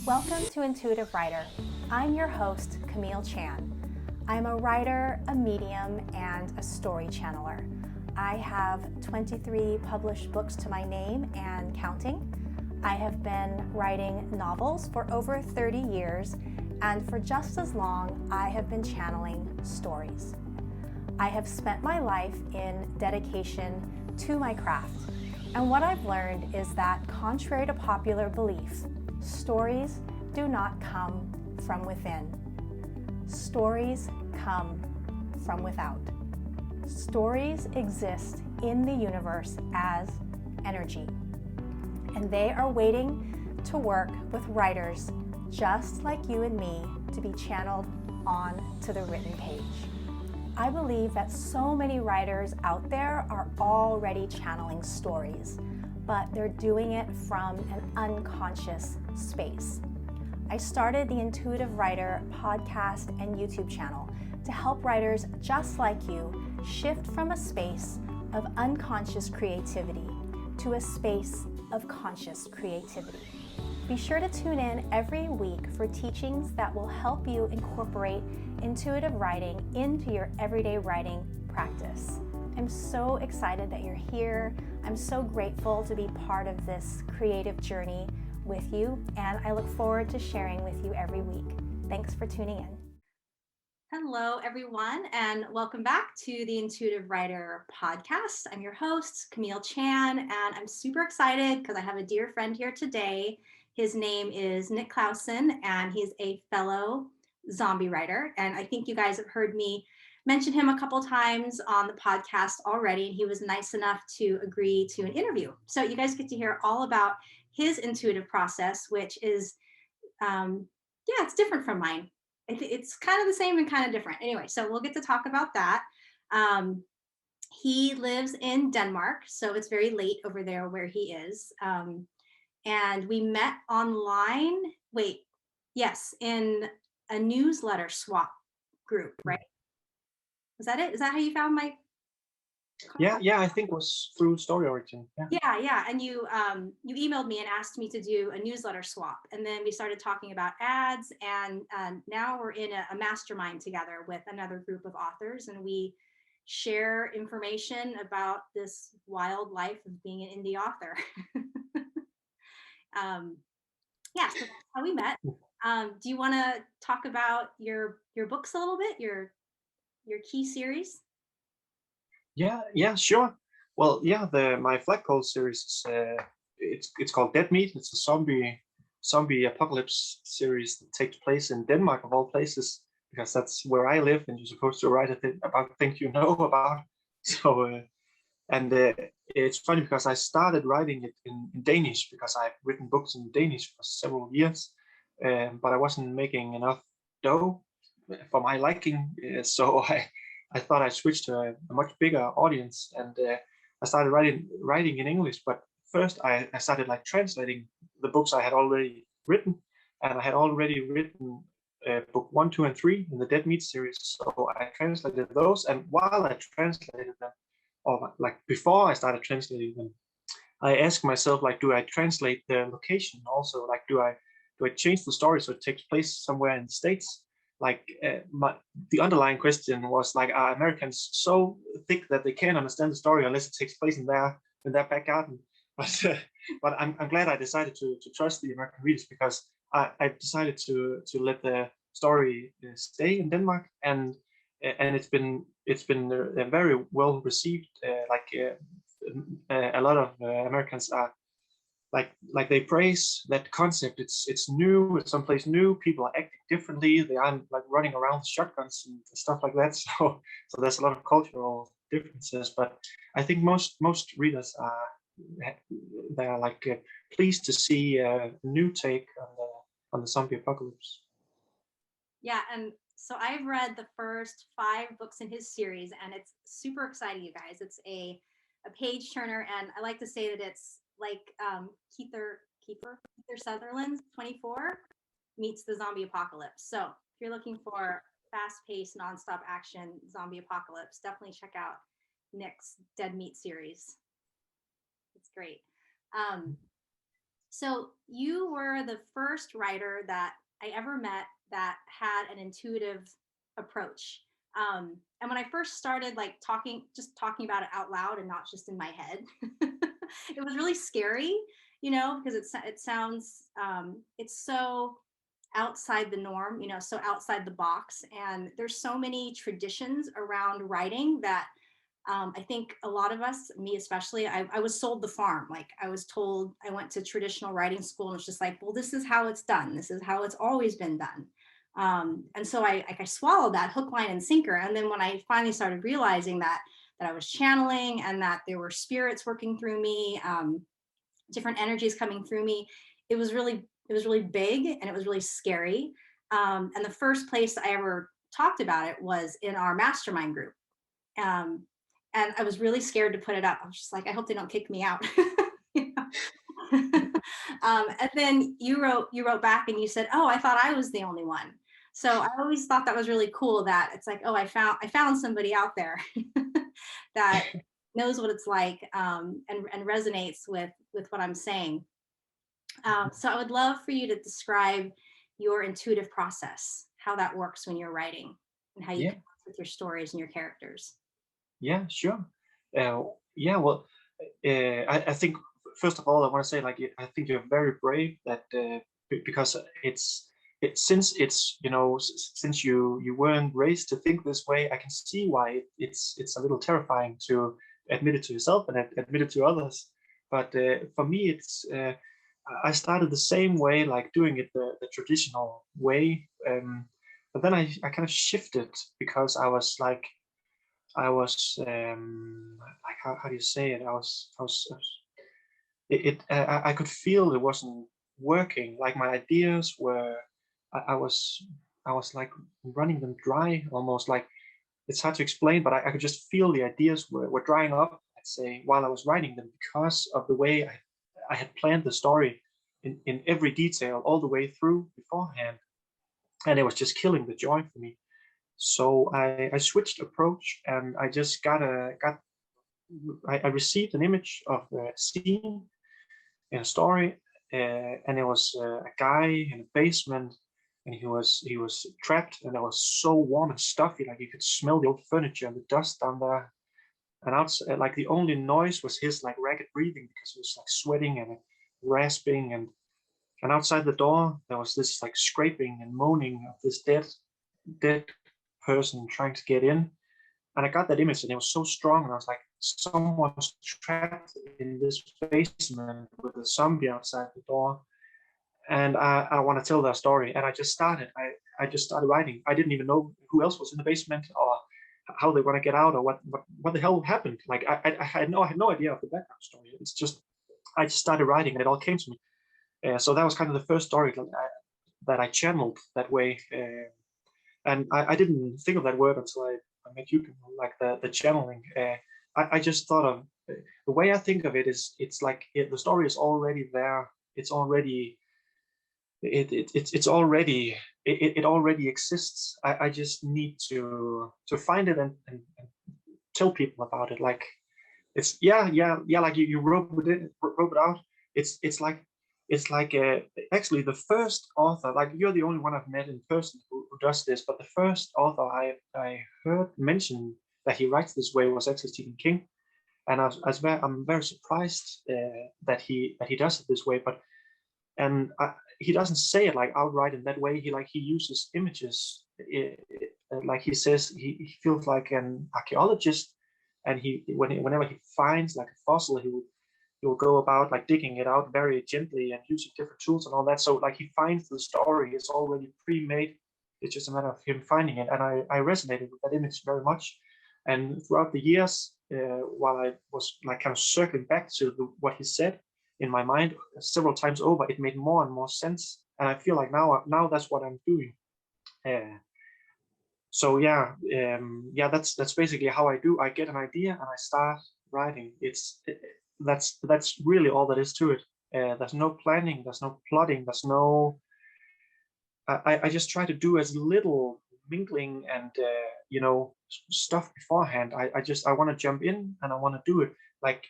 Welcome to Intuitive Writer. I'm your host, Camille Chan. I'm a writer, a medium, and a story channeler. I have 23 published books to my name and counting. I have been writing novels for over 30 years, and for just as long, I have been channeling stories. I have spent my life in dedication to my craft, and what I've learned is that, contrary to popular belief, stories do not come from within. Stories come from without. Stories exist in the universe as energy, and they are waiting to work with writers just like you and me to be channeled on to the written page. I believe that so many writers out there are already channeling stories, but they're doing it from an unconscious space. I started the Intuitive Writer podcast and YouTube channel to help writers just like you shift from a space of unconscious creativity to a space of conscious creativity. Be sure to tune in every week for teachings that will help you incorporate intuitive writing into your everyday writing practice. I'm so excited that you're here. I'm so grateful to be part of this creative journey with you, and I look forward to sharing with you every week. Thanks for tuning in. Hello, everyone, and welcome back to the Intuitive Writer podcast. I'm your host, Camille Chan, and I'm super excited because I have a dear friend here today. His name is Nick Clausen, and he's a fellow zombie writer. And I think you guys have heard me mention him a couple times on the podcast already, and he was nice enough to agree to an interview. So you guys get to hear all about his intuitive process, which is, it's different from mine. It's kind of the same and kind of different. Anyway, so we'll get to talk about that. He lives in Denmark, so it's very late over there where he is. And we met online, in a newsletter swap group, right? Is that it? Is that how you found my contact? Yeah, I think it was through Story Origin. Yeah. And you emailed me and asked me to do a newsletter swap. And then we started talking about ads, and now we're in a mastermind together with another group of authors, and we share information about this wild life of being an indie author. So that's how we met. Do you want to talk about your books a little bit, your key series? Yeah, sure. Well, my flagpole series it's called Dead Meat. It's a zombie apocalypse series that takes place in Denmark of all places, because that's where I live, and you're supposed to write about things you know about. So it's funny because I started writing it in Danish because I've written books in Danish for several years, but I wasn't making enough dough for my liking, so I thought I'd switch to a much bigger audience, and I started writing in English. But first I started translating the books I had already written, and I had already written book 1, 2, and 3 in the Dead Meat series. So I translated those, and while I translated them, or before I started translating them, I asked myself, do I translate the location also? Do I change the story so it takes place somewhere in the States? The underlying question was, are Americans so thick that they can't understand the story unless it takes place in their back garden? But I'm glad I decided to trust the American readers, because I decided to let the story stay in Denmark, and it's been very well received. A lot of Americans are they praise that concept. It's new. It's someplace new. People are acting differently. They aren't running around with shotguns and stuff like that. So there's a lot of cultural differences. But I think most readers are pleased to see a new take on the zombie apocalypse. Yeah, and so I've read the first 5 books in his series, and it's super exciting, you guys. It's a page turner, and I like to say that it's like Kiefer Sutherland's 24 meets the zombie apocalypse. So if you're looking for fast-paced, nonstop action zombie apocalypse, definitely check out Nick's Dead Meat series. It's great. So you were the first writer that I ever met that had an intuitive approach. And when I first started like just talking about it out loud and not just in my head, it was really scary, because it sounds it's so outside the norm, so outside the box. And there's so many traditions around writing that I think a lot of us, me especially, I was sold the farm. Like I was told, I went to traditional writing school and it's just like, well, this is how it's done. This is how it's always been done. And so I swallowed that hook, line, and sinker. And then when I finally started realizing that I was channeling and that there were spirits working through me, different energies coming through me, it was really big and it was really scary. And the first place I ever talked about it was in our mastermind group. Um, and I was really scared to put it up. I was just like, I hope they don't kick me out. You know? And then you wrote back and you said, "Oh, I thought I was the only one." So I always thought that was really cool. That it's like, oh, I found somebody out there that knows what it's like, and resonates with what I'm saying. So I would love for you to describe your intuitive process, how that works when you're writing, and how you Yeah, connect with your stories and your characters. yeah, sure. Yeah, well, I think first of all, I want to say like I think you're very brave that because since it's since you weren't raised to think this way, I can see why it's a little terrifying to admit it to yourself and admit it to others. But for me, I started the same way, like doing it the traditional way. But then I kind of shifted because I was like how do you say it? I could feel it wasn't working. Like my ideas were, I, I was I was like running them dry, almost like it's hard to explain, but I could just feel the ideas were drying up. I'd say while I was writing them because of the way I had planned the story in every detail all the way through beforehand, and it was just killing the joy for me. So I switched approach and I just I received an image of a scene in a story, and it was a guy in a basement, and he was trapped, and it was so warm and stuffy, like you could smell the old furniture and the dust down there. And outside, like the only noise was his like ragged breathing because he was like sweating and rasping, and outside the door there was this like scraping and moaning of this dead person trying to get in. And I got that image and it was so strong. And I was like, someone's trapped in this basement with a zombie outside the door. And I want to tell their story. And I just started writing. I didn't even know who else was in the basement or how they want to get out or what the hell happened. Like I had no idea of the background story. It's just, I just started writing and it all came to me. So that was kind of the first story that I channeled that way. And I didn't think of that word until I met you, like the channeling. I just thought of the way I think of it is it's like the story is already there. It's already it's already it already exists. I just need to find it and tell people about it. Like it's yeah like you wrote it out. It's like actually the first author, like you're the only one I've met in person who does this, but the first author I heard mention that he writes this way was actually Stephen King. And I'm very surprised that he does it this way. But and he doesn't say it like outright in that way. He uses images. Like he says, he feels like an archaeologist, and whenever he finds like a fossil, he will go about like digging it out very gently and using different tools and all that. So like he finds the story, it's already pre-made. It's just a matter of him finding it. And I resonated with that image very much. And throughout the years, while I was like kind of circling back to what he said in my mind several times over, it made more and more sense. And I feel like now that's what I'm doing. Uh, so yeah, that's basically how I do. I get an idea and I start writing. That's really all that is to it. There's no planning, there's no plotting, there's no. I just try to do as little mingling and stuff beforehand. I want to jump in and I want to do it. Like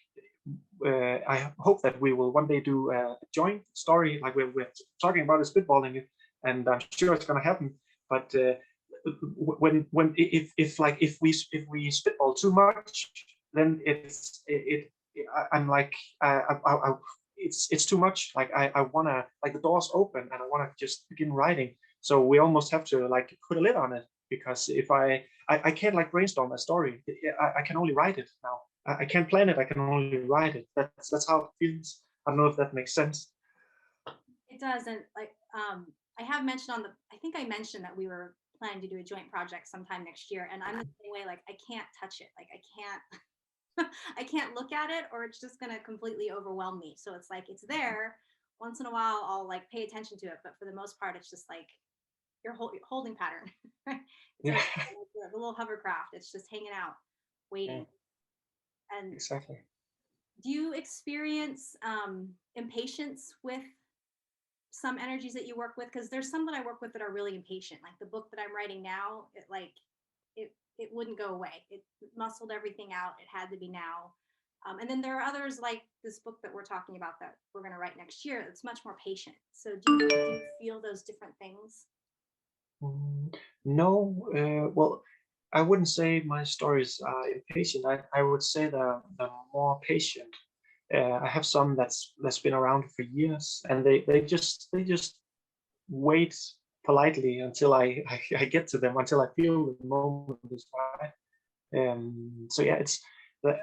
I hope that we will one day do a joint story, like we're talking about is spitballing it, and I'm sure it's going to happen. But when if we spitball too much, then I'm like it's too much. Like I wanna, like, the door's open and I wanna just begin writing. So we almost have to like put a lid on it, because if I can't like brainstorm a story. I can only write it now. I can't plan it. I can only write it. That's how it feels. I don't know if that makes sense. It doesn't like I have mentioned I think I mentioned that we were planning to do a joint project sometime next year, and I'm the same way. Like I can't touch it. Like I can't I can't look at it, or it's just gonna completely overwhelm me. So it's like it's there. Once in a while I'll like pay attention to it, but for the most part it's just like your holding pattern. It's Yeah, like the little hovercraft. It's just hanging out, yeah, waiting. And exactly. do you experience impatience with some energies that you work with? Because there's some that I work with that are really impatient. Like the book that I'm writing now, it wouldn't go away. It muscled everything out. It had to be now. And then there are others like this book that we're talking about that we're going to write next year. It's much more patient. So do you feel those different things? No, well, I wouldn't say my stories are impatient. I would say they're more patient. I have some that's been around for years, and they just wait politely until I get to them, until I feel the moment is right. So yeah,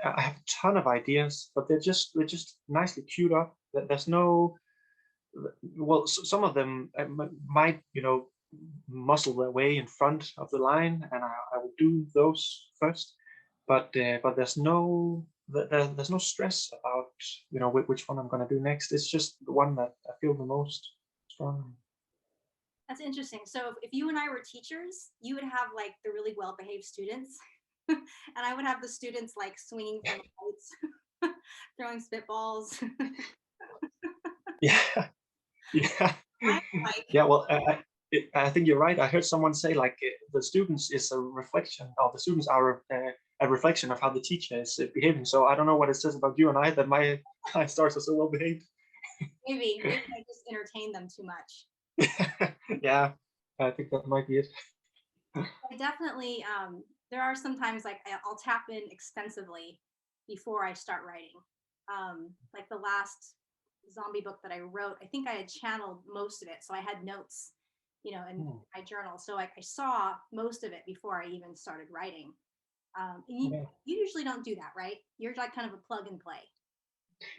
I have a ton of ideas, but they're just nicely queued up. There's no, well, some of them might, muscle their way in front of the line, and I will do those first. But there's no stress about, which one I'm going to do next. It's just the one that I feel the most strongly. That's interesting. So if you and I were teachers, you would have like the really well behaved students, and I would have the students like swinging from the heights, throwing spitballs. Yeah, yeah, I'm like, yeah. Well, I think you're right. I heard someone say like the students is a reflection, or the students are a reflection of how the teacher is behaving. So I don't know what it says about you and I that my stars are so well behaved. maybe I just entertain them too much. Yeah, I think that might be it. I definitely there are sometimes like I'll tap in extensively before I start writing. Like the last zombie book that I wrote, I think I had channeled most of it, so I had notes, in Hmm. my journal. So like I saw most of it before I even started writing. And Yeah. you usually don't do that, right? You're like kind of a plug and play.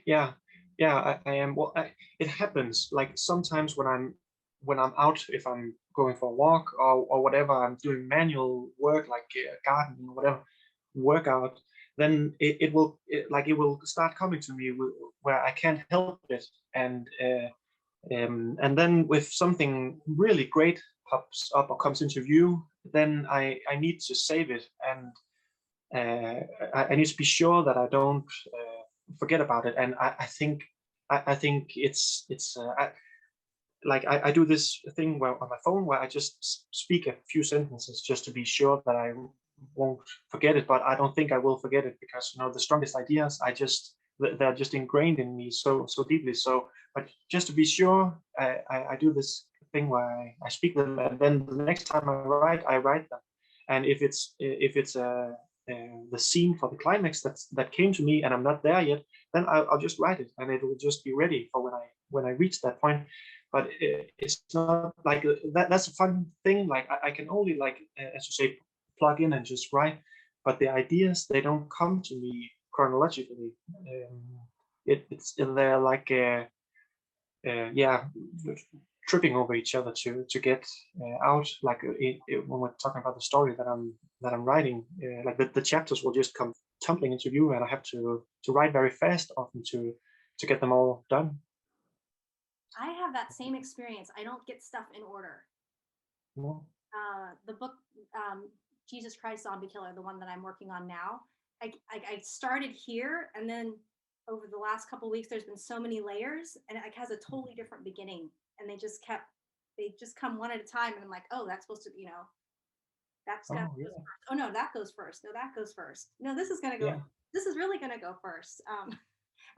Yeah, yeah, I am. Well, it happens like sometimes when I'm out, if I'm going for a walk or whatever, I'm doing manual work like gardening or whatever workout. Then it will start coming to me where I can't help it, and then if something really great pops up or comes into view, then I need to save it, and I need to be sure that I don't forget about it. And I think I do this thing where on my phone where I just speak a few sentences just to be sure that I won't forget it. But I don't think I will forget it, because the strongest ideas they're just ingrained in me so deeply. So, but just to be sure, I do this thing where I speak them, and then the next time I write them. And if it's the scene for the climax that came to me and I'm not there yet, then I'll just write it, and it will just be ready for when I reach that point. But it's not like that. That's a fun thing. Like I can only, like, as you say, plug in and just write. But the ideas, they don't come to me chronologically. They're like yeah, tripping over each other to get out. Like when we're talking about the story that I'm writing, like the chapters will just come tumbling into view, and I have to write very fast often to get them all done. I have that same experience. I don't get stuff in order. Yeah. The book Jesus Christ Zombie Killer, the one that I'm working on now, I started here, and then over the last couple of weeks, there's been so many layers, and it has a totally different beginning. And they just come one at a time, and I'm like, oh, that's supposed to, that's got Oh to go yeah. first. Oh no, that goes first. No, that goes first. No, this is gonna go. Yeah. This is really gonna go first.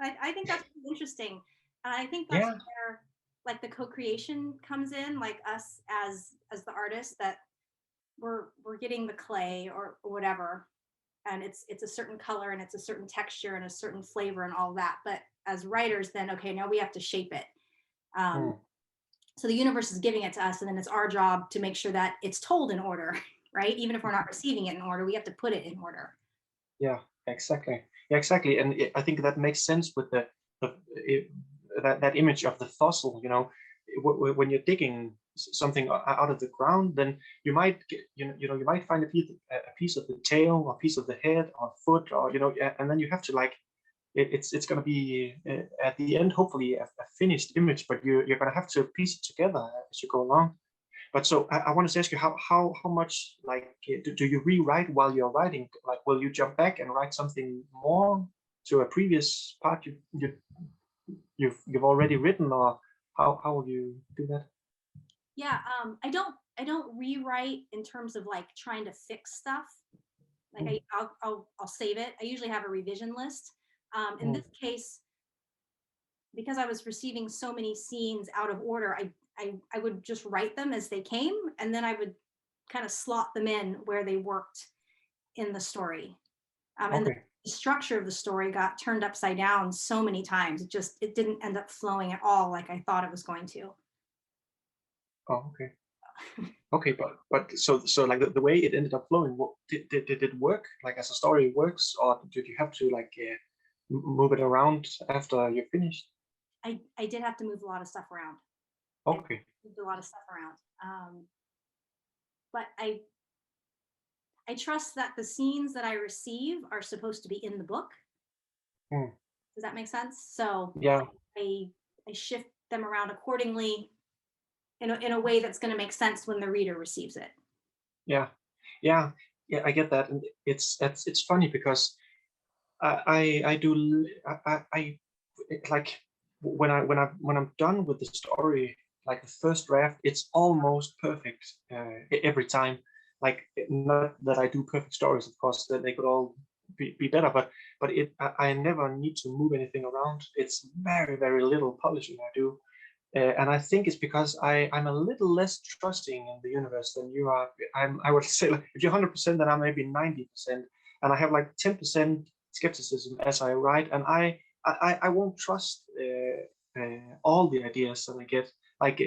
I think that's really interesting. And I think that's Yeah. where like the co-creation comes in, like us as the artists, that we're getting the clay or whatever, and it's a certain color and it's a certain texture and a certain flavor and all that. But as writers, then okay, now we have to shape it. Mm. So the universe is giving it to us, and then it's our job to make sure that it's told in order, right? Even if we're not receiving it in order, we have to put it in order. Yeah, exactly. Yeah, exactly. And I think that makes sense with the it, that image of the fossil. You know, when you're digging something out of the ground, then you might get, you might find a piece of the tail, or a piece of the head, or foot, or and then you have to like it's going to be at the end hopefully a finished image, but you're going to have to piece it together as you go along. But so I wanted to ask you how much like do you rewrite while you're writing? Like, will you jump back and write something more to a previous part you've already written, or how will you do that? Yeah, I don't rewrite in terms of like trying to fix stuff. Like Mm, I'll save it. I usually have a revision list. In mm, this case, because I was receiving so many scenes out of order, I would just write them as they came, and then I would kind of slot them in where they worked in the story. And okay. the structure of the story got turned upside down so many times. It didn't end up flowing at all like I thought it was going to. Oh, okay. Okay, but so like the way it ended up flowing, what did it work like as a story works, or did you have to like move it around after you finished? I did have to move a lot of stuff around. I Okay. moved a lot of stuff around. But I trust that the scenes that I receive are supposed to be in the book. Mm, Does that make sense? So yeah. I I shift them around accordingly in a way that's going to make sense when the reader receives it. Yeah, yeah, yeah. I get that, and it's funny because I do like when I'm done with the story, like the first draft, it's almost perfect every time. Like not that I do perfect stories, of course, that they could all be better, but I never need to move anything around. It's very little polishing I do. And I think it's because I'm a little less trusting in the universe than you are. I would say like, if you're 100%, then I'm maybe 90%, and I have like 10% skepticism as I write, and I won't trust all the ideas that I get. Like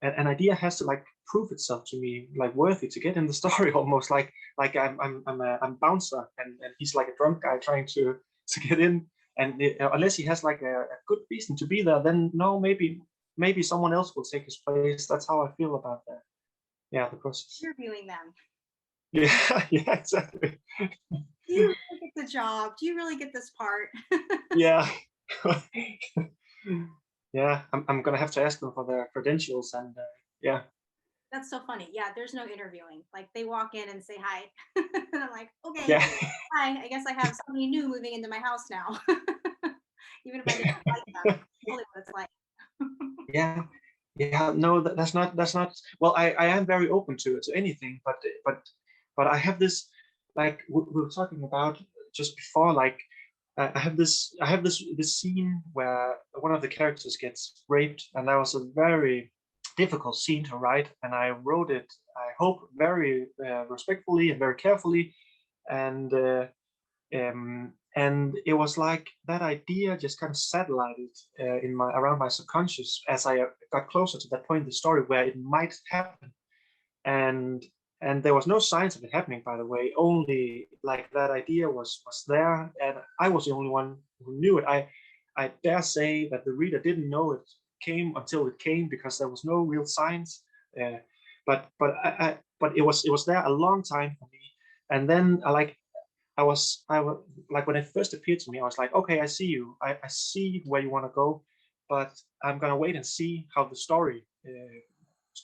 an idea has to like prove itself to me like worthy to get in the story, almost like I'm bouncer, and he's like a drunk guy trying to get in. And unless he has like a good reason to be there, then no, maybe someone else will take his place. That's how I feel about that. Yeah, the process. Interviewing them. Yeah, yeah, exactly. Do you really get the job? Do you really get this part? Yeah. Yeah, I'm gonna have to ask them for their credentials, and yeah, That's so funny. Yeah, there's no interviewing. Like they walk in and say hi. And I'm like, okay, yeah, hi. I guess I have somebody new moving into my house now. Even if I didn't like them, totally what it's like. yeah, yeah. No, that's not. Well, I am very open to anything, but I have this like we were talking about just before, like I have this scene where one of the characters gets raped, and that was a very difficult scene to write, and I wrote it, I hope, very respectfully and very carefully, and it was like that idea just kind of satellited in my around my subconscious as I got closer to that point in the story where it might happen, and there was no signs of it happening, by the way. Only like that idea was there, and I was the only one who knew it. I dare say that the reader didn't know it came until it came, because there was no real signs. uh, but it was there a long time for me. And then I was like, when it first appeared to me, I was like, okay, I see you, I see where you want to go, but I'm gonna wait and see how the story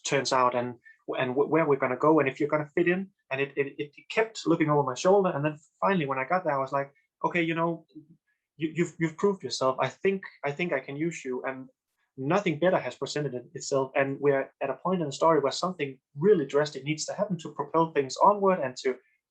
turns out, and where we're gonna go, and if you're gonna fit in. And it kept looking over my shoulder, and then finally, when I got there, I was like, okay, you've proved yourself. I think I can use you, and nothing better has presented itself. And we're at a point in the story where something really drastic needs to happen to propel things onward and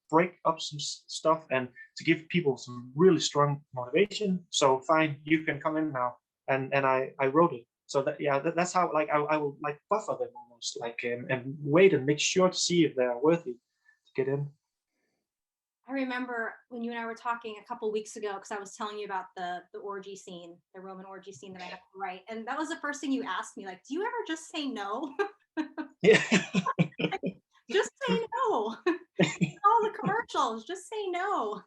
break up some stuff and to give people some really strong motivation. So fine, you can come in now. And I wrote it. So that's how, like, I will like buffer them almost, like, and wait and make sure to see if they're worthy to get in. I remember when you and I were talking a couple weeks ago, because I was telling you about the orgy scene, the Roman orgy scene that I have to write, and that was the first thing you asked me, like, do you ever just say no? Yeah. Just say no. All the commercials, just say no.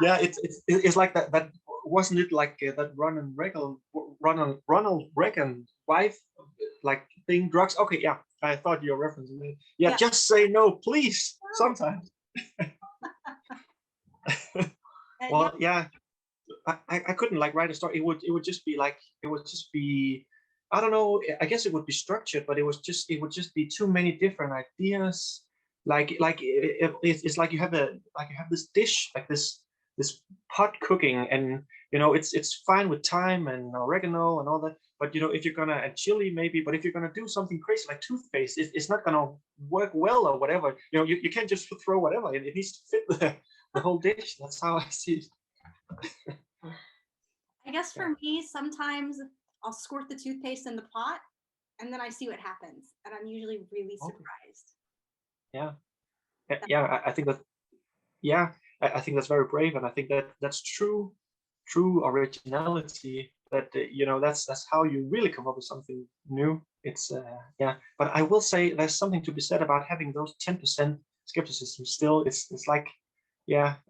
Yeah, it's like that wasn't it, like that Ronald Reagan wife, like, thing, drugs. Okay, yeah, I thought you were referencing it. Yeah, just say no, please. No. Sometimes. Well, yeah, I couldn't like write a story. It would just be like, I don't know. I guess it would be structured, but it would just be too many different ideas. It's like you have this dish, like this pot cooking, and it's fine with thyme and oregano and all that, but if you're gonna, and chili maybe, but if you're gonna do something crazy like toothpaste, it's not gonna work well or whatever. You can't just throw whatever. It needs to fit the whole dish. That's how I see it. I guess for me, sometimes I'll squirt the toothpaste in the pot and then I see what happens, and I'm usually really surprised. I think that, I think that's very brave, and I think that's true originality. That that's how you really come up with something new. It's but I will say there's something to be said about having those 10% skepticism still. It's like,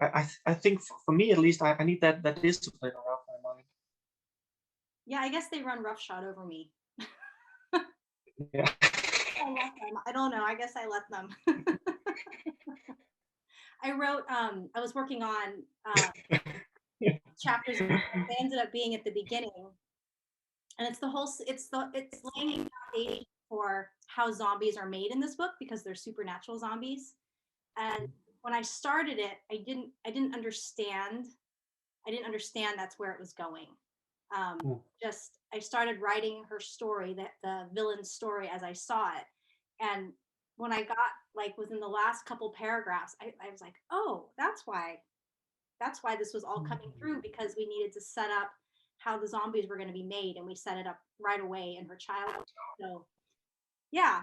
I think for me at least, I need that discipline around my mind. Yeah, I guess they run roughshod over me. Yeah. I let them. I don't know. I guess I let them. I wrote. I was working on chapters. They ended up being at the beginning, and it's laying the foundation for how zombies are made in this book, because they're supernatural zombies. And when I started it, I didn't understand. I didn't understand that's where it was going. Just I started writing her story, that the villain's story, as I saw it, and when I got like within the last couple paragraphs, I was like, oh, that's why this was all coming through, because we needed to set up how the zombies were going to be made, and we set it up right away in her childhood. So yeah,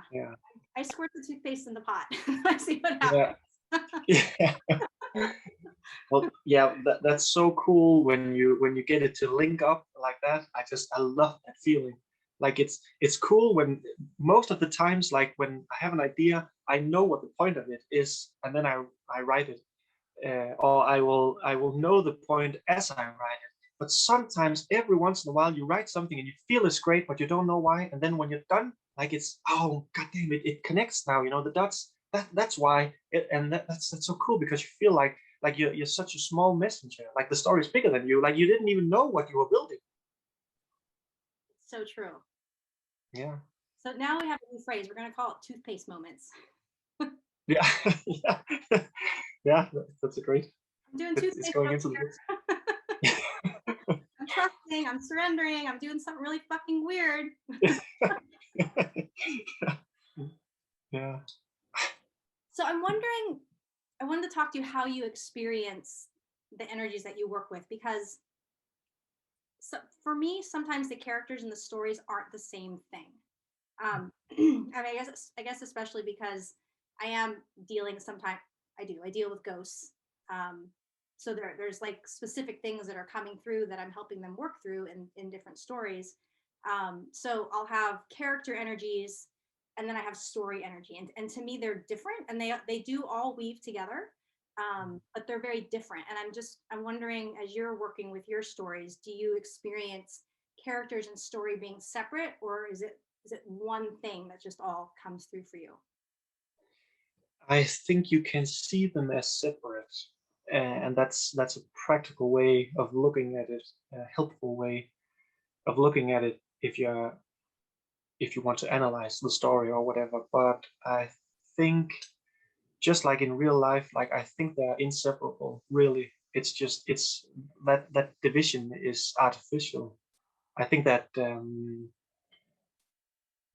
I squirt the toothpaste in the pot. I see what happens. Yeah. Well, yeah, that's so cool when you get it to link up like that. I love that feeling. Like, it's cool when most of the times, like when I have an idea, I know what the point of it is, and then I write it, or I will know the point as I write it. But sometimes, every once in a while, you write something and you feel it's great, but you don't know why. And then when you're done, like, it's, oh god damn it, it connects now. The dots. That's why. That's so cool, because you feel like you're such a small messenger. Like, the story is bigger than you. Like, you didn't even know what you were building. So true. Yeah. So now we have a new phrase. We're going to call it toothpaste moments. Yeah. Yeah. That's a great. I'm doing toothpaste. It's going into the books. I'm trusting. I'm surrendering. I'm doing something really fucking weird. Yeah. So I'm wondering, I wanted to talk to you how you experience the energies that you work with, because for me, sometimes the characters and the stories aren't the same thing. I mean, I guess especially because I am dealing sometimes. I deal with ghosts. So there's like specific things that are coming through that I'm helping them work through in different stories. So I'll have character energies, and then I have story energy, and to me they're different, and they do all weave together, but they're very different. And I'm wondering, as you're working with your stories, do you experience characters and story being separate, or is it one thing that just all comes through for you? I think you can see them as separate, and that's a practical way of looking at it, a helpful way of looking at it if you want to analyze the story or whatever. But I think, just like in real life, like, I think they're inseparable. Really, it's that division is artificial. I think that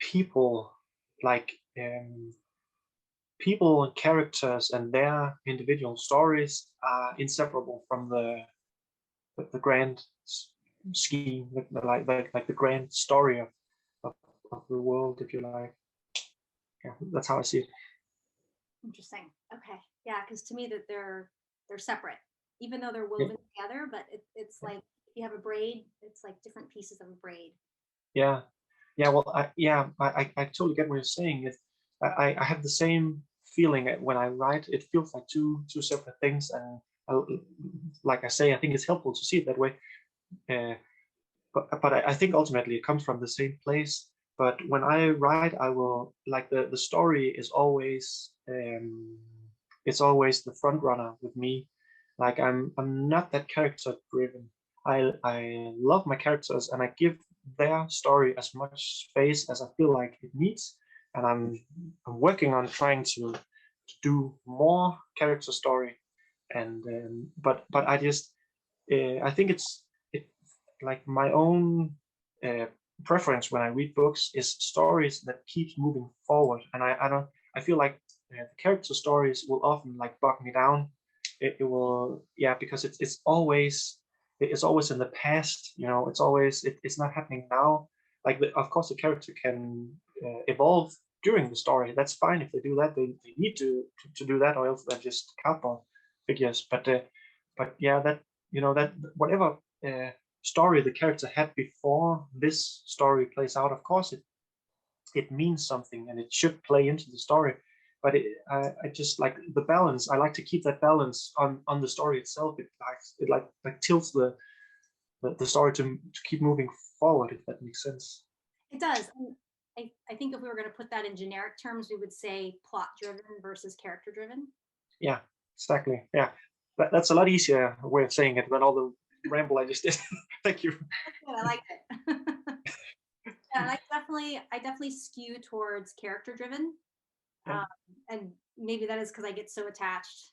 people, like, people and characters and their individual stories are inseparable from the grand scheme, like the grand story of the world, if you like. Yeah, that's how I see it. Interesting. Okay. Yeah, because to me that they're separate, even though they're Yeah, woven together. But it's like if you have a braid, it's like different pieces of a braid. yeah, yeah. Well, I totally get what you're saying. I have the same feeling when I write. It feels like two separate things, and I, like I say, I think it's helpful to see it that way. Uh, but I think ultimately it comes from the same place. But when I write, I will like the story is always it's always the front runner with me. Like I'm not that character driven. I love my characters and I give their story as much space as I feel like it needs. And I'm working on trying to do more character story. And but I think it like my own uh, preference when I read books is stories that keeps moving forward, and I don't I feel like the character stories will often like bog me down. It will, yeah, because it's always in the past, you know, it's not happening now. Like of course the character can evolve during the story. That's fine if they do that. They need to do that, or else they're just cardboard figures. But yeah, that you know that whatever story the character had before this story plays out, of course it means something and it should play into the story. But I just like the balance. I like to keep that balance on the story itself. It tilts the story to keep moving forward, if that makes sense. It does. And I think if we were going to put that in generic terms, we would say plot driven versus character driven. Yeah, exactly. Yeah, that's a lot easier way of saying it than all the ramble I just did. Thank you. Good, I like it. Yeah, and I definitely skew towards character driven. Yeah. And maybe that is because I get so attached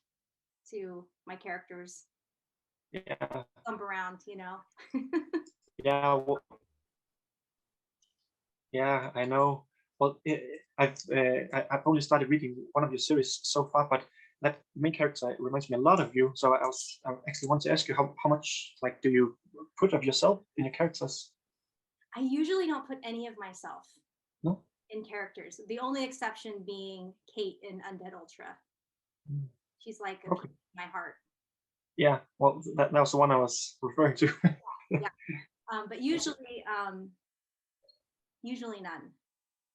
to my characters. Yeah. Jump around, you know. Yeah. Well, yeah, I know. Well, I've only started reading one of your series so far, but that main character reminds me a lot of you. So I actually want to ask you how much like do you put of yourself in your characters? I usually don't put any of myself No. in characters. The only exception being Kate in Undead Ultra. Mm. She's like a Okay. piece of my heart. Yeah. Well, that was the one I was referring to. Yeah. But usually none.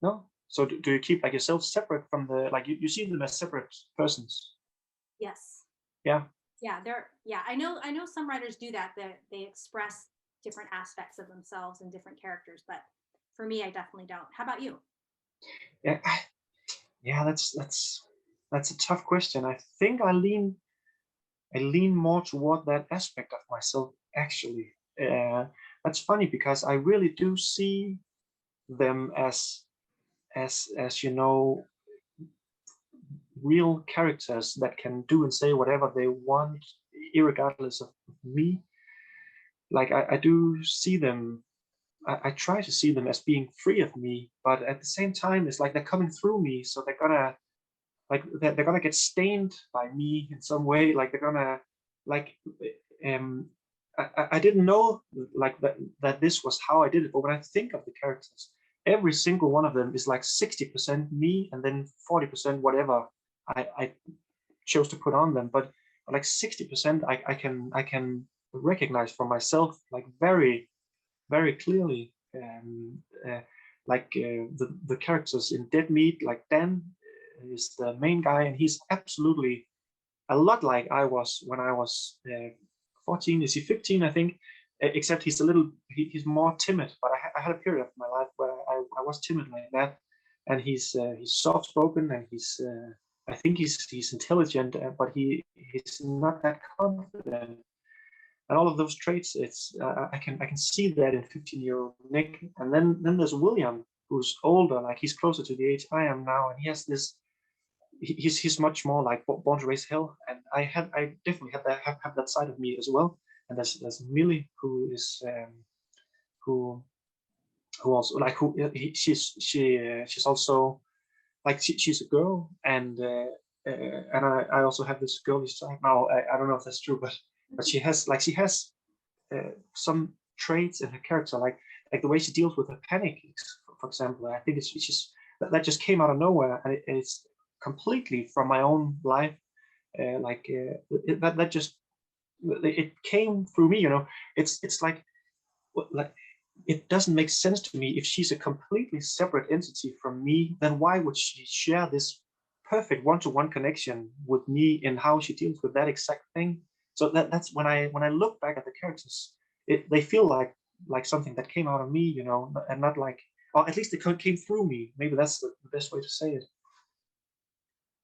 No. So do you keep like yourself separate from the like you see them as separate persons? Yes. Yeah. Yeah, I know some writers do that. They express different aspects of themselves in different characters, but for me I definitely don't. How about you? Yeah. Yeah. That's a tough question. I think I lean more toward that aspect of myself, actually. That's funny because I really do see them as you know, real characters that can do and say whatever they want, irregardless of me. Like I do see them. I try to see them as being free of me, but at the same time, it's like they're coming through me, so they're gonna get stained by me in some way. Like they're gonna like um I didn't know like that this was how I did it, but when I think of the characters, every single one of them is like 60% me and then 40% whatever I chose to put on them. But like 60% I can recognize for myself like very clearly. The characters in Dead Meat, like Dan is the main guy, and he's absolutely a lot like I was when I was 14. Is he 15? I think. Except he's he's more timid. But I had a period of my life where I was timid like that, and he's soft spoken and I think he's intelligent, but he's not that confident. And all of those traits, it's I can see that in 15-year-old Nick. And then there's William, who's older, like he's closer to the age I am now, and he has this he's much more like born to raise hell, and I definitely have that side of me as well. And there's Millie, who is who also like she's also like she's a girl, and I also have this girlish side now. I don't know if that's true, but she has some traits in her character, like the way she deals with her panic, for example. I think it's just that just came out of nowhere, and it's completely from my own life. That just it came through me. It's like it doesn't make sense to me. If she's a completely separate entity from me, then why would she share this perfect one-to-one connection with me in how she deals with that exact thing? So that's when I look back at the characters, they feel like something that came out of me, and not like, or at least it came through me. Maybe that's the best way to say it.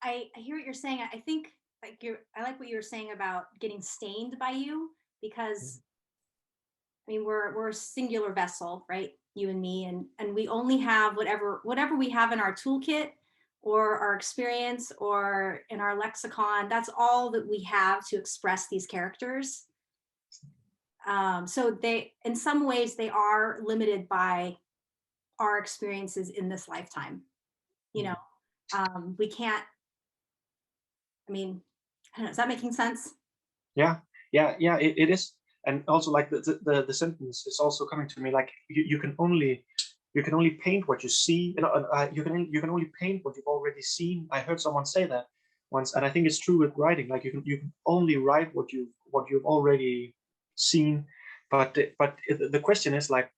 I hear what you're saying. I think I like what you were saying about getting stained by you, because I mean we're a singular vessel, right? You and me, and we only have whatever we have in our toolkit or our experience or in our lexicon. That's all that we have to express these characters. So they, in some ways, they are limited by our experiences in this lifetime. We can't. I mean, I don't know, is that making sense? Yeah, yeah, it is. And also, like the sentence is also coming to me, like you can only paint what you see. You can only paint what you've already seen. I heard someone say that once, and I think it's true with writing. Like you can only write what you've already seen. But the question is, like,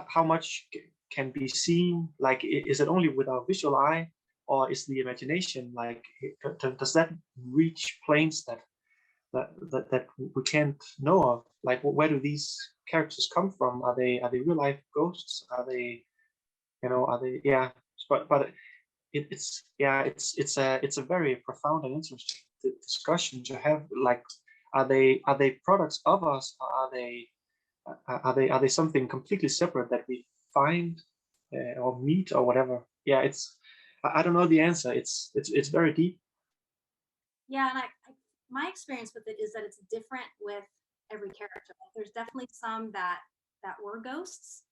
how much can be seen? Like, is it only with our visual eye, or is the imagination, like, does that reach planes that we can't know of? Like, where do these characters come from? Are they real life ghosts? Yeah. But it's a very profound and interesting discussion to have. Like, are they products of us, or are they something completely separate that we find or meet or whatever? Yeah, I don't know the answer. It's very deep. Yeah, and my experience with it is that it's different with every character. Like, there's definitely some that were ghosts,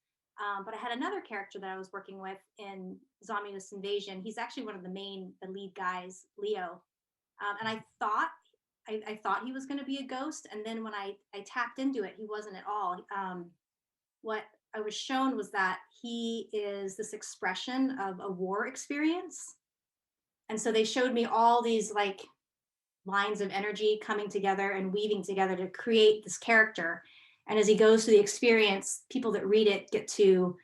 but I had another character that I was working with in Zombie Invasion. He's actually one of the lead guys, Leo, and I thought he was going to be a ghost, and then when I tapped into it, he wasn't at all. What I was shown was that he is this expression of a war experience, and so they showed me all these like lines of energy coming together and weaving together to create this character. And as he goes through the experience, people that read it get to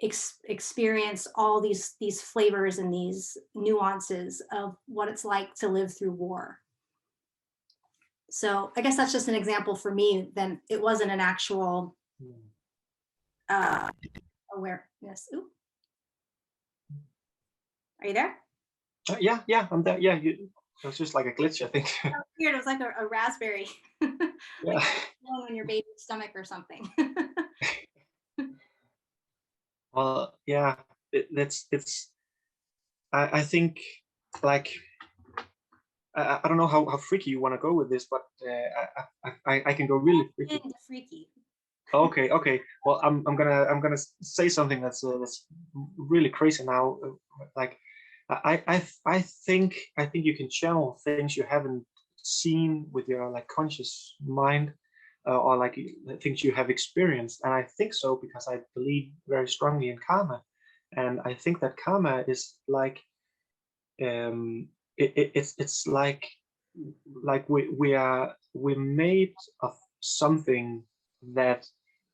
experience all these flavors and these nuances of what it's like to live through war. So I guess that's just an example for me. Then it wasn't an actual awareness. Ooh. Are you there? Yeah, I'm there. Yeah, it was just like a glitch, I think. That was weird. It was like a raspberry, Yeah. like on your baby's stomach or something. Well, yeah, it's. I think, like, I don't know how freaky you want to go with this, but I can go really freaky. Into freaky. Okay. Well, I'm gonna say something that's really crazy now. Like, I think you can channel things you haven't seen with your, like, conscious mind, or like things you have experienced. And I think so because I believe very strongly in karma, and I think that karma is like, it's like we're made of something that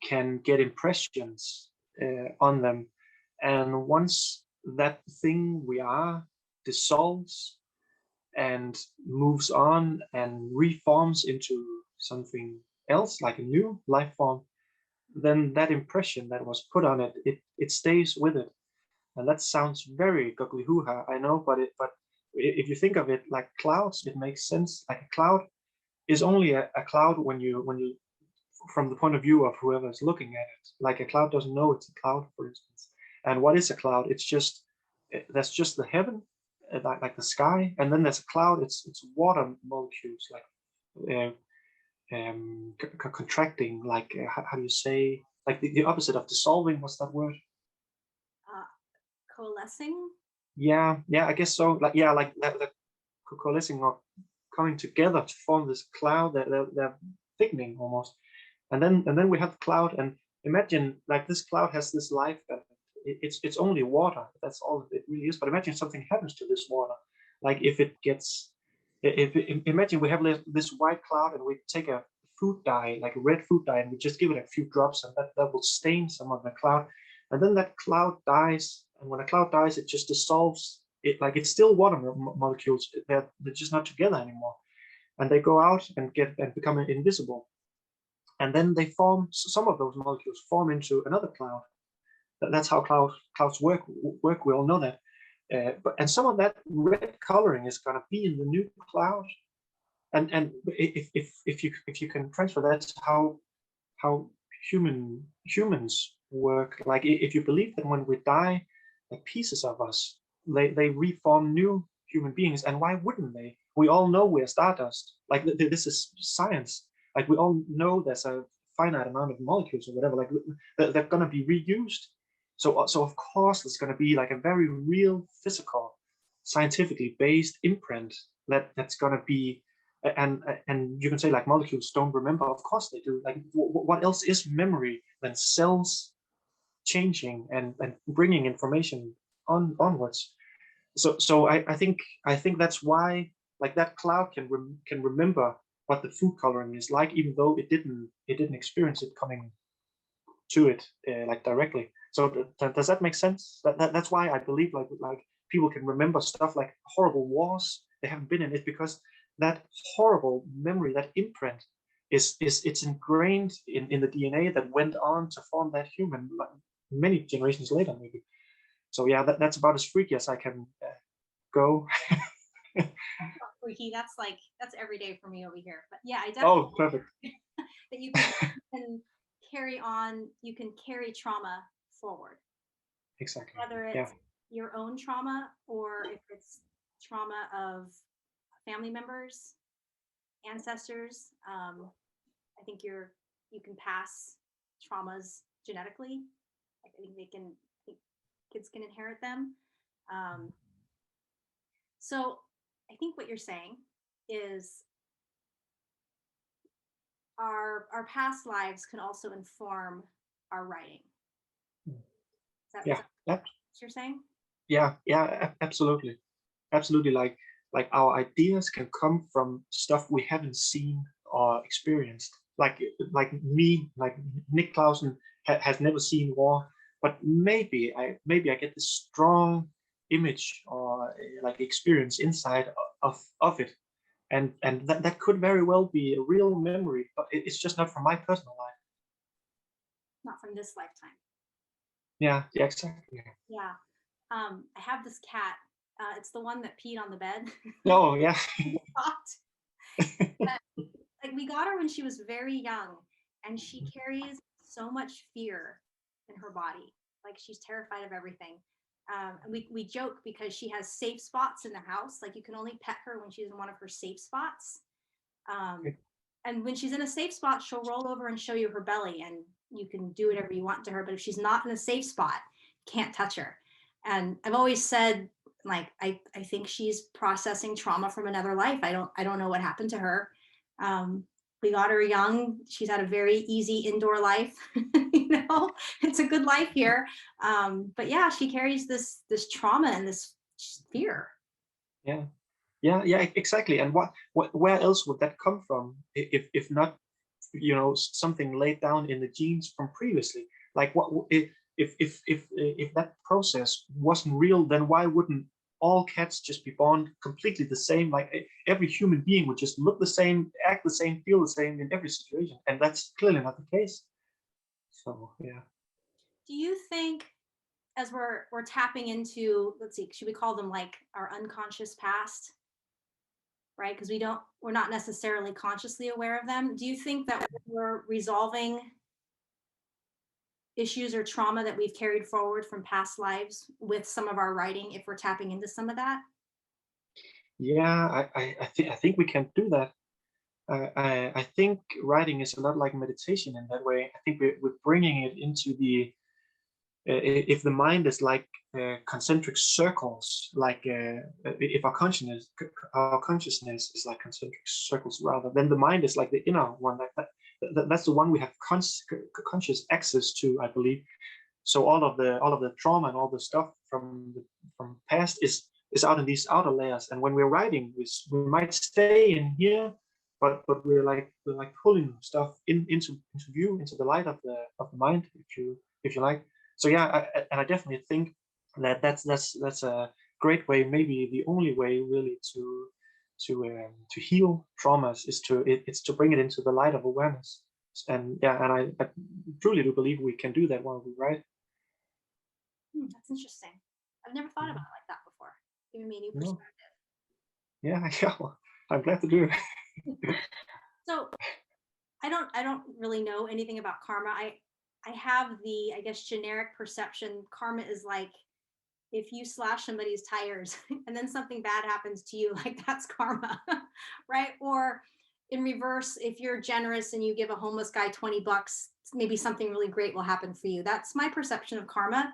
can get impressions on them, and once that thing we are dissolves and moves on and reforms into something else, like a new life form, then that impression that was put on it stays with it. And that sounds very googly hoo-ha, I know, but if you think of it like clouds, it makes sense. Like, a cloud is only a cloud when you from the point of view of whoever is looking at it. Like, a cloud doesn't know it's a cloud, for instance. And what is a cloud? It's just that's just the heaven, like the sky, and then there's a cloud. It's water molecules, like contracting. Like, how do you say, like the opposite of dissolving? What's that word? Coalescing. yeah, I guess so. Like, yeah, like that coalescing or coming together to form this cloud. They're thickening almost, and then we have the cloud. And imagine like this cloud has this life that it's only water. That's all it really is. But imagine something happens to this water, like if it gets, if imagine we have this white cloud and we take a food dye, like a red food dye, and we just give it a few drops, and that will stain some of the cloud, and then that cloud dies. And when a cloud dies, it just dissolves. It like it's still water molecules. They're just not together anymore, and they go out and get and become invisible. And then they form, some of those molecules form into another cloud. That's how clouds work. We all know that. And some of that red coloring is going to be in the new cloud. And if you can transfer that to how humans work, like if you believe that when we die, like pieces of us, they reform new human beings. And why wouldn't they? We all know we're stardust. Like this is science. Like we all know there's a finite amount of molecules or whatever. Like they're going to be reused. So of course there's going to be like a very real, physical, scientifically based imprint that's going to be. And you can say like molecules don't remember. Of course they do. Like what else is memory than cells changing and bringing information onwards? So I think that's why like that cloud can remember what the food coloring is like, even though it didn't experience it coming to it like directly. So does that make sense? That's why I believe like people can remember stuff like horrible wars they haven't been in. It because that horrible memory, that imprint, it's ingrained in the DNA that went on to form that human like, many generations later, maybe. So yeah, that's about as freaky as I can go. Freaky. That's every day for me over here. But yeah, I definitely Oh, perfect. that you can carry on. You can carry trauma forward, Exactly. whether Yeah. it's your own trauma or if it's trauma of family members, ancestors. I think you can pass traumas genetically. I think kids can inherit them. Um, so I think what you're saying is our past lives can also inform our writing. Is Yeah. that Yeah. what you're saying? Yeah. Absolutely. Absolutely. Like our ideas can come from stuff we haven't seen or experienced. Like me, like Nick Clausen has never seen war, but maybe I get this strong image or like experience inside of it, and that could very well be a real memory, but it's just not from my personal life. Not from this lifetime. Yeah, exactly. Yeah. I have this cat. It's the one that peed on the bed. Oh, yeah. Like we got her when she was very young, and she carries so much fear in her body. Like she's terrified of everything. And we joke because she has safe spots in the house. Like you can only pet her when she's in one of her safe spots. And when she's in a safe spot, she'll roll over and show you her belly, and you can do whatever you want to her. But if she's not in a safe spot, can't touch her. And I've always said, like, I think she's processing trauma from another life. I don't know what happened to her. We got her young. She's had a very easy indoor life. It's a good life here. But yeah, she carries this trauma and this fear. Yeah, exactly. And where else would that come from if not, something laid down in the genes from previously? Like what if that process wasn't real, then why wouldn't all cats just be born completely the same? Like every human being would just look the same, act the same, feel the same in every situation, and that's clearly not the case. So yeah. Do you think, as we're tapping into, let's see, should we call them like our unconscious past, right? Because we're not necessarily consciously aware of them. Do you think that we're resolving issues or trauma that we've carried forward from past lives with some of our writing, if we're tapping into some of that? Yeah, I think we can do that. I think writing is a lot like meditation in that way. I think we're bringing it into if the mind is like concentric circles, like if our consciousness is like concentric circles rather, then the mind is like the inner one. That's the one we have conscious access to, I believe. So all of the trauma and all the stuff from past is out in these outer layers. And when we're writing, we might stay in here, but we're like pulling stuff into view, into the light of the mind, if you like. So yeah, I definitely think that that's a great way, maybe the only way really to heal traumas is it's to bring it into the light of awareness. And yeah, and I truly do believe we can do that while we write. That's interesting. I've never thought about it like that before. Giving me a new No. perspective. Yeah, yeah. Well, I'm glad to do it. So I don't really know anything about karma. I have the, I guess, generic perception karma is like if you slash somebody's tires and then something bad happens to you, like that's karma, right? Or in reverse, if you're generous and you give a homeless guy 20 bucks, maybe something really great will happen for you. That's my perception of karma.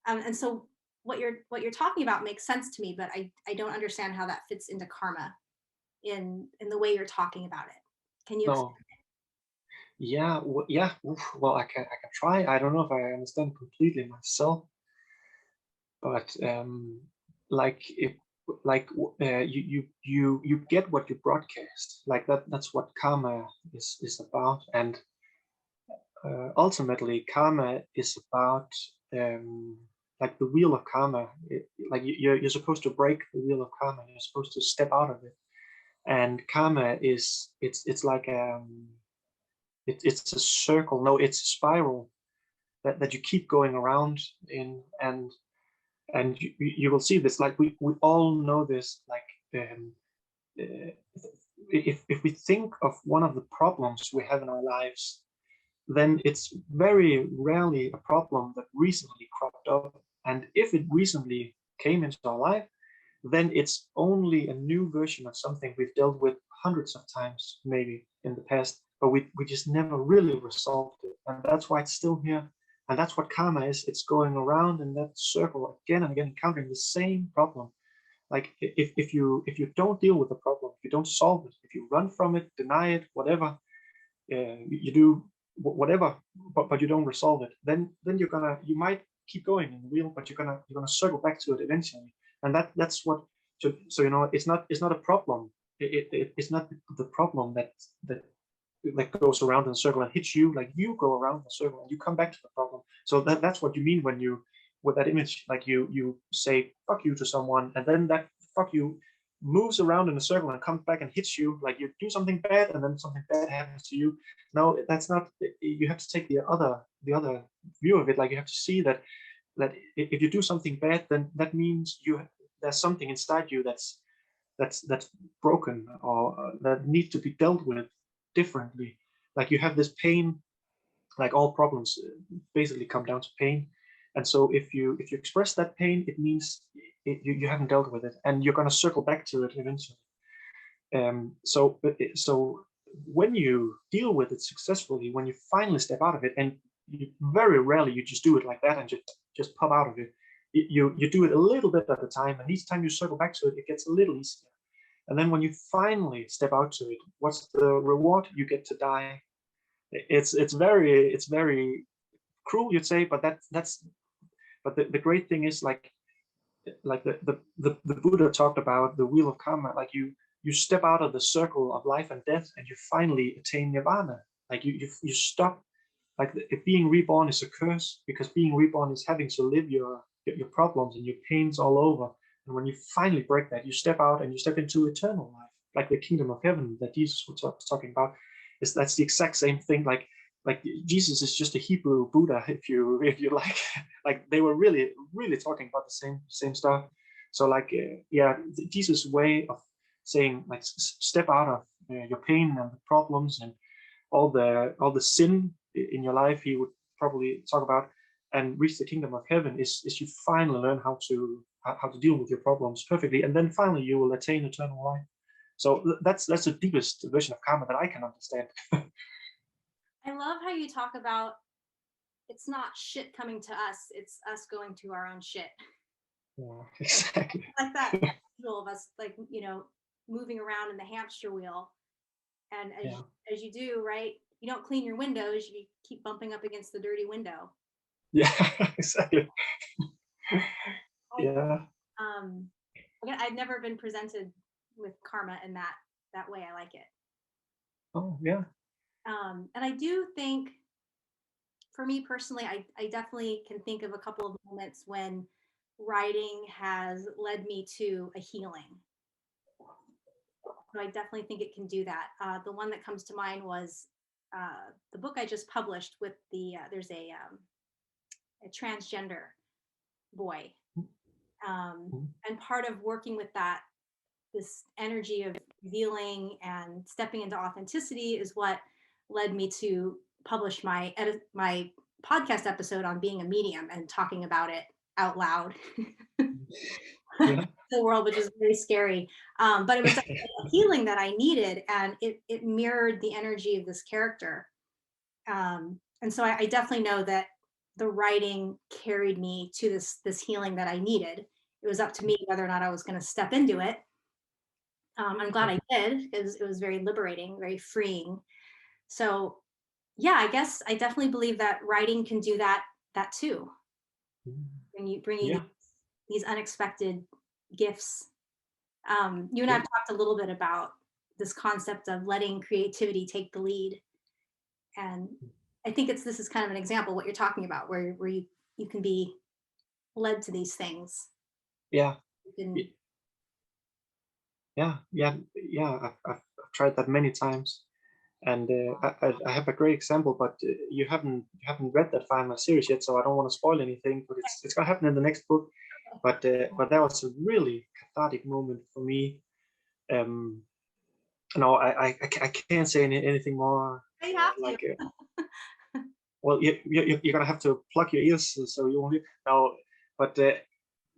And so what you're talking about makes sense to me, but I don't understand how that fits into karma in the way you're talking about it. Can you explain? No. Yeah, yeah. Oof, well, I can try. I don't know if I understand completely myself, but like if like you get what you broadcast. Like that's what karma is about. And ultimately, karma is about like the wheel of karma. Like you're supposed to break the wheel of karma. You're supposed to step out of it. And karma is it's like it's a circle. No, it's a spiral that you keep going around in, and you will see this. Like we all know this. Like uh, if we think of one of the problems we have in our lives, then it's very rarely a problem that recently cropped up. And if it recently came into our life, then it's only a new version of something we've dealt with hundreds of times, maybe in the past, but we just never really resolved it. And that's why it's still here. And that's what karma is. It's going around in that circle again and again, encountering the same problem. Like if you don't deal with the problem, if you don't solve it, if you run from it, deny it, whatever, you do whatever, but you don't resolve it, then you might keep going in the wheel, but you're gonna circle back to it eventually. And that's what. So it's not a problem. It's not the problem that goes around in a circle and hits you. Like you go around the circle and you come back to the problem. So that's what you mean when you with that image. Like you say fuck you to someone, and then that fuck you moves around in a circle and comes back and hits you. Like you do something bad and then something bad happens to you. No, that's not. You have to take the other view of it. Like you have to see that if you do something bad, then that means there's something inside you that's broken, or that needs to be dealt with differently. Like you have this pain. Like all problems basically come down to pain. And so if you express that pain, it means you haven't dealt with it, and you're going to circle back to it eventually. So when you deal with it successfully, when you finally step out of it, and very rarely you just do it like that and just pop out of it. You do it a little bit at a time, and each time you circle back to it, it gets a little easier. And then when you finally step out to it, what's the reward? You get to die. It's very cruel, you'd say, but the great thing is like the Buddha talked about the wheel of karma. Like you step out of the circle of life and death, and you finally attain nirvana. Like you stop. Like if being reborn is a curse, because being reborn is having to live your problems and your pains all over. And when you finally break that, you step out and you step into eternal life, like the kingdom of heaven that Jesus was talking about. That's the exact same thing. Like Jesus is just a Hebrew Buddha, if you like. Like they were really talking about the same stuff. So like yeah, Jesus' way of saying like step out of your pain and the problems and all the sin in your life, he would probably talk about, and reach the kingdom of heaven is you finally learn how to deal with your problems perfectly, and then finally you will attain eternal life. So that's the deepest version of karma that I can understand. I love how you talk about it's not shit coming to us, it's us going to our own shit. Yeah, exactly. Like that visual of us, like, moving around in the hamster wheel. And Yeah, as you do, right, you don't clean your windows, you keep bumping up against the dirty window. yeah, exactly. I, Yeah. again, I've never been presented with karma in that way. I like it. Oh, yeah. And I do think, for me personally, I definitely can think of a couple of moments when writing has led me to a healing. So I definitely think it can do that. The one that comes to mind was the book I just published with there's a transgender boy. Mhm. And part of working with this energy of revealing and stepping into authenticity is what led me to publish my podcast episode on being a medium and talking about it out loud Yeah. the world, which is very scary. But it was a healing that I needed, and it mirrored the energy of this character. And so I definitely know that the writing carried me to this healing that I needed. It was up to me whether or not I was going to step into it. I'm glad I did, because it was very liberating, very freeing. So yeah, I guess I definitely believe that writing can do that too. Bring you Yeah. these unexpected gifts. You and I Yeah. have talked a little bit about this concept of letting creativity take the lead, and I think this is kind of an example what you're talking about, where you can be led to these things. Yeah. You can, y- Yeah. Yeah. Yeah. I've tried that many times. And I have a great example, but you haven't read that final series yet, so I don't want to spoil anything. But it's gonna happen in the next book. But that was a really cathartic moment for me. Um, no, I can't say anything more. you have to. Like, well, you're gonna have to plug your ears so you won't hear. No, but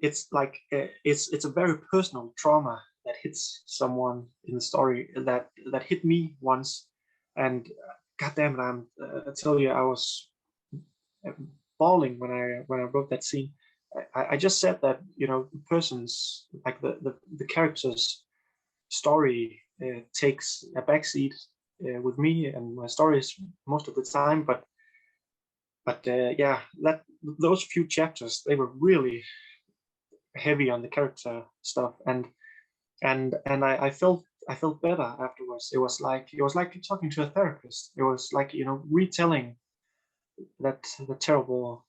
it's like it's a very personal trauma that hits someone in the story that hit me once, and God damn it, I tell you, I was uh, bawling when I wrote that scene. I just said that the person's like the character's story takes a backseat with me and my stories most of the time, but yeah, those few chapters, they were really heavy on the character stuff, and I felt better afterwards. It was like talking to a therapist. It was like retelling that the terrible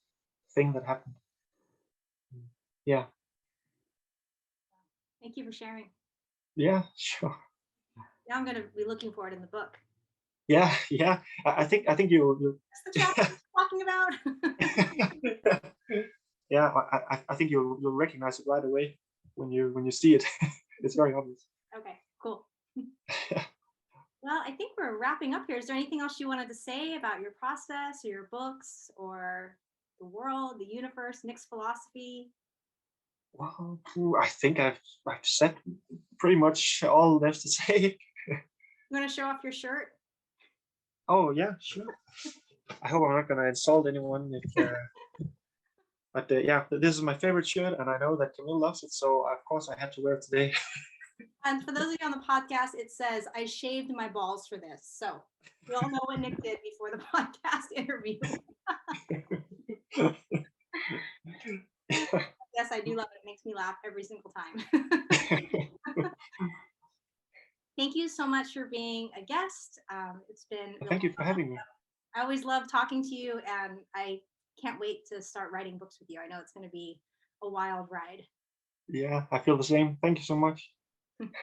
thing that happened. Yeah, Thank you for sharing. yeah, sure. Now I'm going to be looking for it in the book. Yeah, yeah. I think you. That's the chapter I'm talking about. Yeah, I think you'll recognize it right away when you see it. It's very obvious. Okay, cool. Well, I think we're wrapping up here. Is there anything else you wanted to say about your process or your books or the world, the universe, Nick's philosophy? Well, I think I've said pretty much all there's to say. You want to show off your shirt? Oh yeah, sure. I hope I'm not gonna insult anyone. But yeah, this is my favorite shirt, and I know that Camille loves it, so of course I had to wear it today. And for those of you on the podcast, it says, I shaved my balls for this. So we all know what Nick did before the podcast interview. Yes, I do love it. It makes me laugh every single time. Thank you so much for being a guest. It's been really Thank you for fun. having me. I always love talking to you, and I can't wait to start writing books with you. I know it's going to be a wild ride. Yeah, I feel the same. Thank you so much.